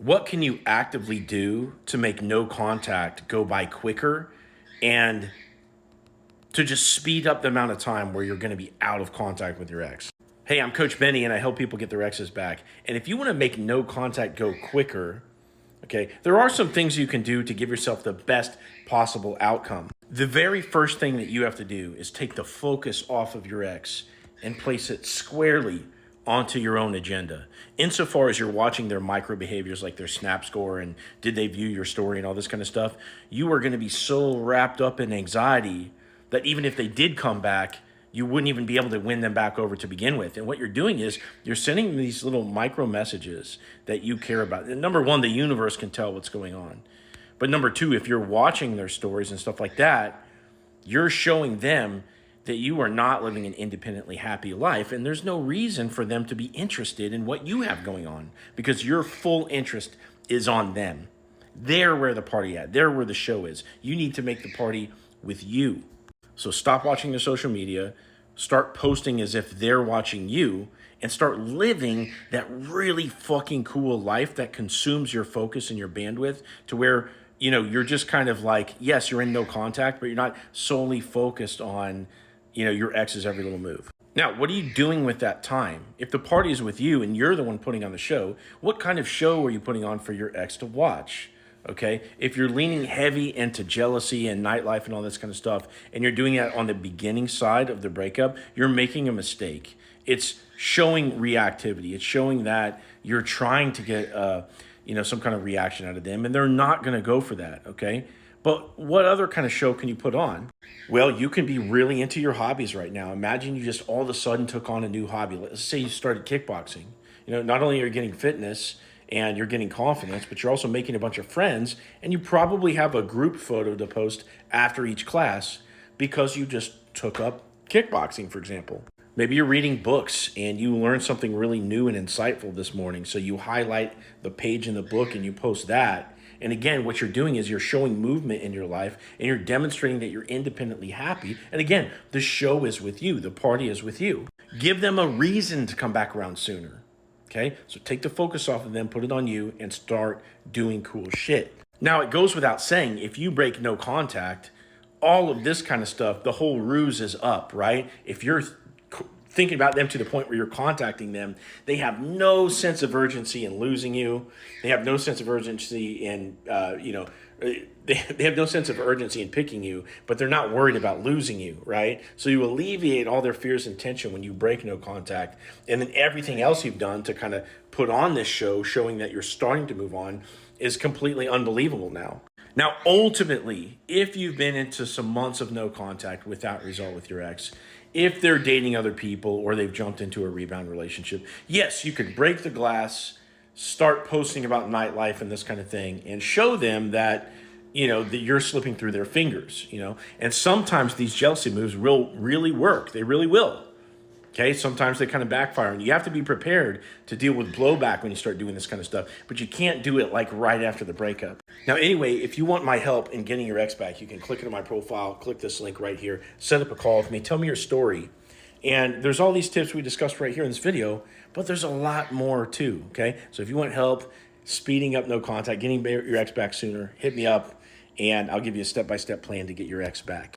What can you actively do to make no contact go by quicker and to just speed up the amount of time where you're going to be out of contact with your ex? Hey, I'm Coach Benny and I help people get their exes back. And if you want to make no contact go quicker, okay, there are some things you can do to give yourself the best possible outcome. The very first thing that you have to do is take the focus off of your ex and place it squarely onto your own agenda. Insofar as you're watching their micro behaviors like their snap score and did they view your story and all this kind of stuff, you are going to be so wrapped up in anxiety that even if they did come back, you wouldn't even be able to win them back over to begin with. And what you're doing is you're sending these little micro messages that you care about. And number one, the universe can tell what's going on. But number two, if you're watching their stories and stuff like that, you're showing them that you are not living an independently happy life, and there's no reason for them to be interested in what you have going on because your full interest is on them. They're where the party at. They're where the show is. You need to make the party with you. So stop watching the social media, start posting as if they're watching you, and start living that really fucking cool life that consumes your focus and your bandwidth to where, you're just kind of like, yes, you're in no contact, but you're not solely focused on, your ex's every little move. Now, what are you doing with that time? If the party is with you and you're the one putting on the show, what kind of show are you putting on for your ex to watch? Okay, if you're leaning heavy into jealousy and nightlife and all this kind of stuff, and you're doing that on the beginning side of the breakup, you're making a mistake. It's showing reactivity. It's showing that you're trying to get, some kind of reaction out of them, and they're not going to go for that. Okay, but what other kind of show can you put on? Well, you can be really into your hobbies right now. Imagine you just all of a sudden took on a new hobby. Let's say you started kickboxing. Not only are you getting fitness and you're getting confidence, but you're also making a bunch of friends, and you probably have a group photo to post after each class because you just took up kickboxing, for example. Maybe you're reading books and you learned something really new and insightful this morning, so you highlight the page in the book and you post that. And again, what you're doing is you're showing movement in your life and you're demonstrating that you're independently happy. And again, the show is with you. The party is with you. Give them a reason to come back around sooner. Okay, so take the focus off of them, put it on you, and start doing cool shit. Now, it goes without saying, if you break no contact, all of this kind of stuff, the whole ruse is up, right? If you're thinking about them to the point where you're contacting them, they have no sense of urgency in losing you. They have no sense of urgency in, they have no sense of urgency in picking you, but they're not worried about losing you, right? So you alleviate all their fears and tension when you break no contact. And then everything else you've done to kind of put on this show, showing that you're starting to move on, is completely unbelievable now. Now, ultimately, if you've been into some months of no contact without result with your ex, if they're dating other people or they've jumped into a rebound relationship, yes, you could break the glass, start posting about nightlife and this kind of thing, and show them that, that you're slipping through their fingers, And sometimes these jealousy moves will really work. They really will. Okay, sometimes they kind of backfire, and you have to be prepared to deal with blowback when you start doing this kind of stuff, but you can't do it like right after the breakup. Now, anyway, if you want my help in getting your ex back, you can click into my profile, click this link right here, set up a call with me, tell me your story. And there's all these tips we discussed right here in this video, but there's a lot more too, okay? So if you want help speeding up no contact, getting your ex back sooner, hit me up, and I'll give you a step-by-step plan to get your ex back.